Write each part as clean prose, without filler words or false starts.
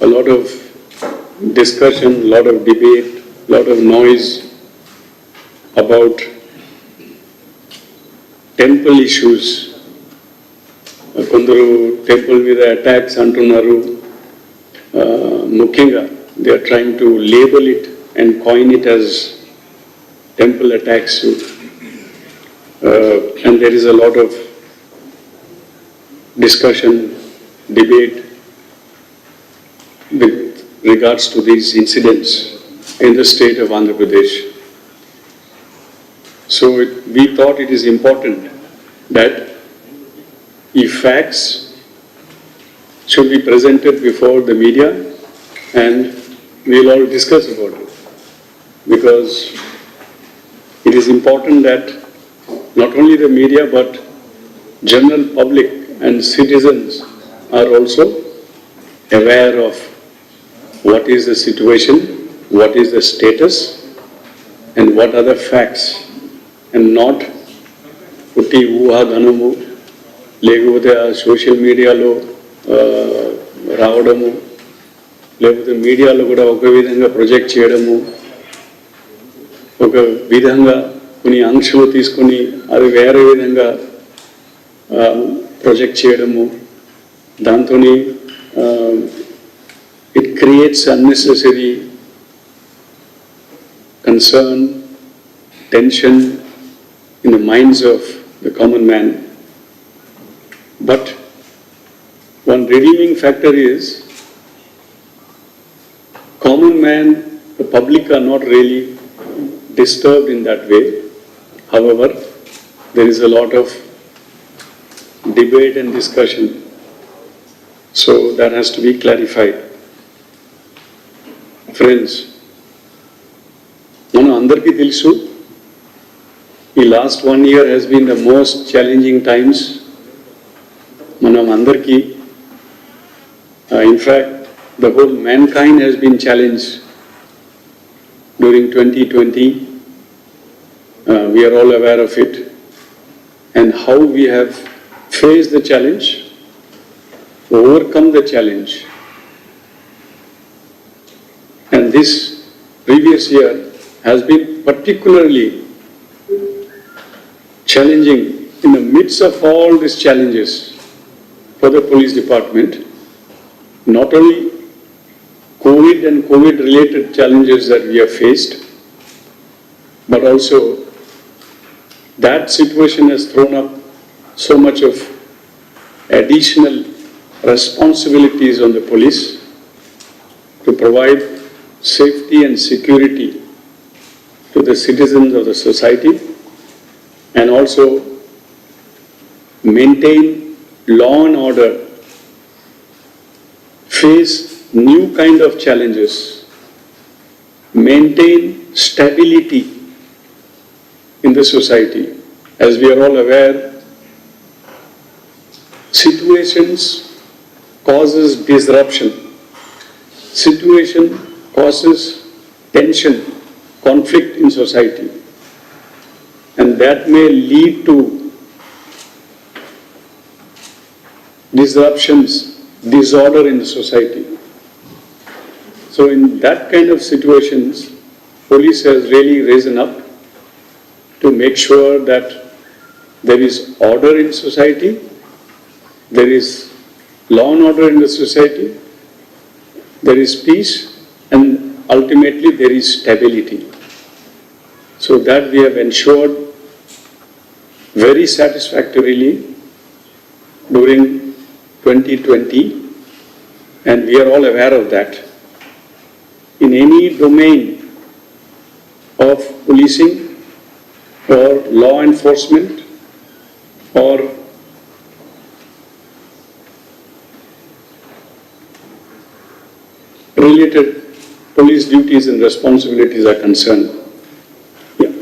a lot of discussion, a lot of debate, a lot of noise about temple issues. కొందరు temple మీద attacks అంటున్నారు. ముఖ్యంగా they are trying to label it and coin it as temple attacks. And there is a lot of discussion, debate with regards to these incidents in the state of Andhra Pradesh. So we thought it is important that if facts should be presented before the media, and we'll all discuss about it, because it is important that not only the media but general public and citizens are also aware of what is the situation, what is the status, and what are the facts, and not putti uha dhanamu lekapothe social media lo రావడము, లేకపోతే మీడియాలో కూడా ఒక విధంగా project చేయడము, ఒక విధంగా కొన్ని అంశాలు తీసుకొని అది వేరే విధంగా ప్రొజెక్ట్ చేయడము, దాంతో it creates unnecessary concern, tension in the minds of the common man. But one redeeming factor is common man, the public are not really disturbed in that way. However, there is a lot of debate and discussion. So that has to be clarified. Friends, mana andarki telusu, the last 1 year has been the most challenging times. Manam andarki, in fact, the whole mankind has been challenged during 2020. We are all aware of it, and how we have faced the challenge, overcome the challenge. And this previous year has been particularly challenging in the midst of all these challenges for the police department. Not only COVID and COVID-related challenges that we have faced, but also that situation has thrown up so much of additional responsibilities on the police to provide safety and security to the citizens of the society, and also maintain law and order, face new kind of challenges, maintain stability in the society. As we are all aware, situations causes disruption, situation causes tension, conflict in society, and that may lead to disruptions, disorder in the society. So in that kind of situations, police has really risen up to make sure that there is order in society, there is law and order in the society, there is peace, and ultimately there is stability. So that we have ensured very satisfactorily during 2020, and we are all aware of that. In any domain of policing or law enforcement or related police duties and responsibilities are concerned. Yeah.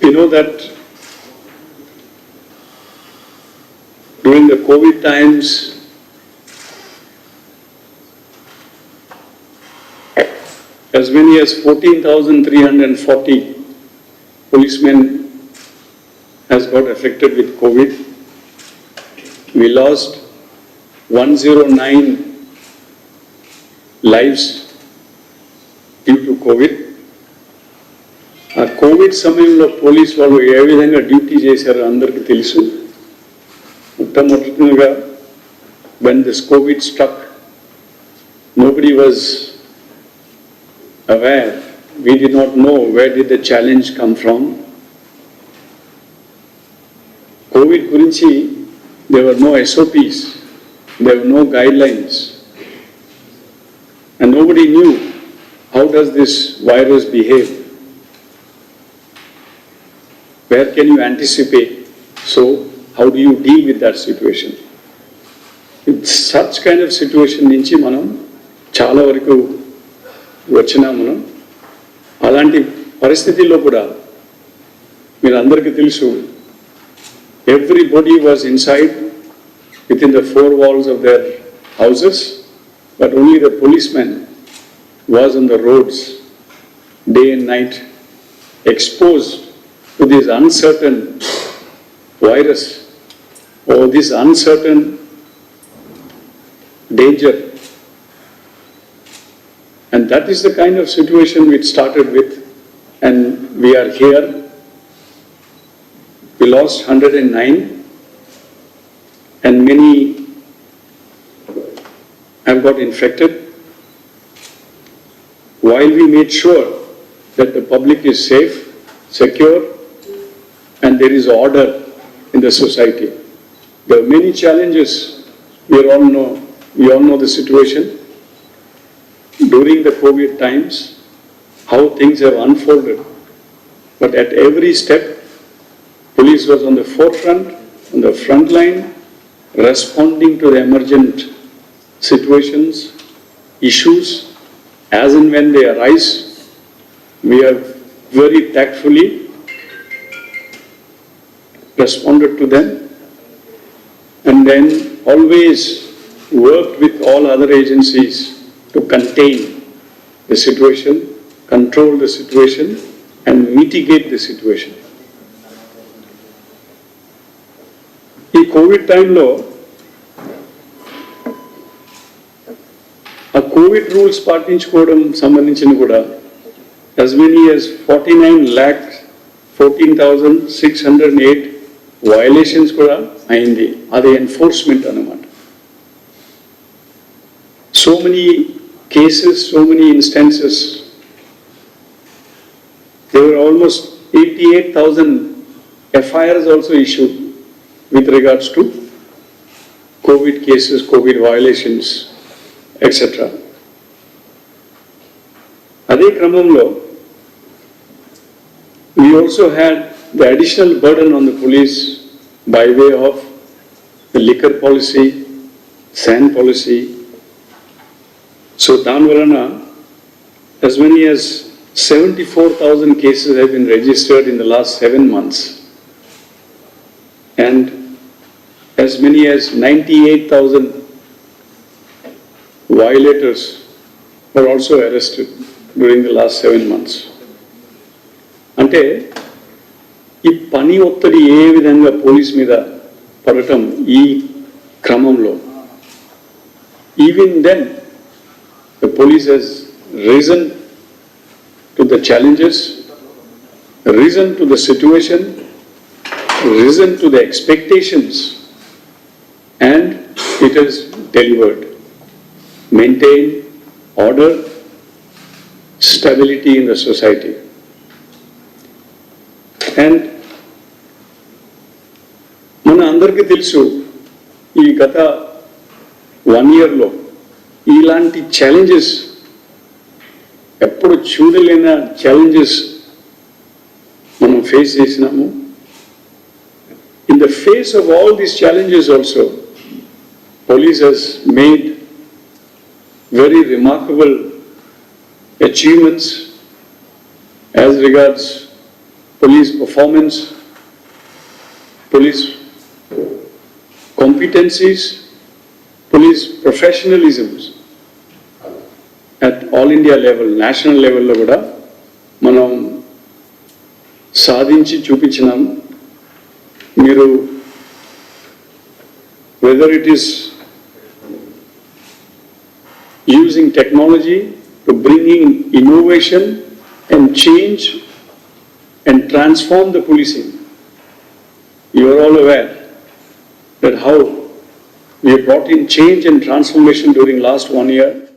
You know that during the COVID times, as many as 14,340 policemen has got affected with COVID. We lost 109 lives due to COVID. ఆ Covid సమయంలో police వాళ్ళు ఏ విధంగా duty చేశారో అందరికీ తెలుసు. మొట్టమొదటిగా when this COVID struck, nobody was aware. We did not know where did the challenge come from. COVID gurinchi, there were no SOPs, there were no guidelines, and nobody knew how does this virus behave. Where can you anticipate? So, how do you deal with that situation? With such kind of situation nunchi manam chaala varaku vachina manam అలాంటి పరిస్థితుల్లో కూడా మీరు అందరికీ తెలుసు, everybody was inside within the four walls of their houses, but only the policeman was on the roads day and night, exposed to this uncertain virus or this uncertain danger. And that is the kind of situation we started with, and we are here. We lost 109, and many have got infected. While we made sure that the public is safe, secure, and there is order in the society. There are many challenges. We all know the situation. During the COVID times, how things have unfolded. But at every step, police was on the forefront, on the front line, responding to the emergent situations, issues, as and when they arise. We have very tactfully responded to them, and then always worked with all other agencies to contain the situation, control the situation, and mitigate the situation. ఈ Covid టైంలో ఆ Covid rules పాటించుకోవడం సంబంధించిన కూడా as many as 49,14,608 violations కూడా అయింది. అది enforcement అన్నమాట. So many cases, so many instances. There were almost 88,000 FIRs also issued with regards to COVID cases, COVID violations, etc. Ade kramamlo, we also had the additional burden on the police by way of the liquor policy, sand policy. So Danvarana, as many as 74,000 cases have been registered in the last 7 months, and as many as 98,000 violators were also arrested during the last 7 months. అంటే ఈ పని ఒత్తిడి ఏ విధంగా police మీద పడటం ఈ క్రమంలో, even then the police has risen to the challenges, risen to the situation, risen to the expectations, and it has delivered. Maintain order, stability in the society. And మన అందరికీ తెలుసు, ఈ గత 1 yearలో ఇలాంటి ఛాలెంజెస్ ఎప్పుడు చూడలేని ఛాలెంజెస్ మనం ఫేస్ చేసినాము. In the face of all these challenges also, police has made very remarkable achievements as regards police performance, police competencies, police professionalisms at all India level, national level lo kuda manam సాధించి చూపించినాం. మీరు whether it is using technology to bring in innovation and change and transform the policing. You are all aware that how we have brought in change and transformation during last 1 year.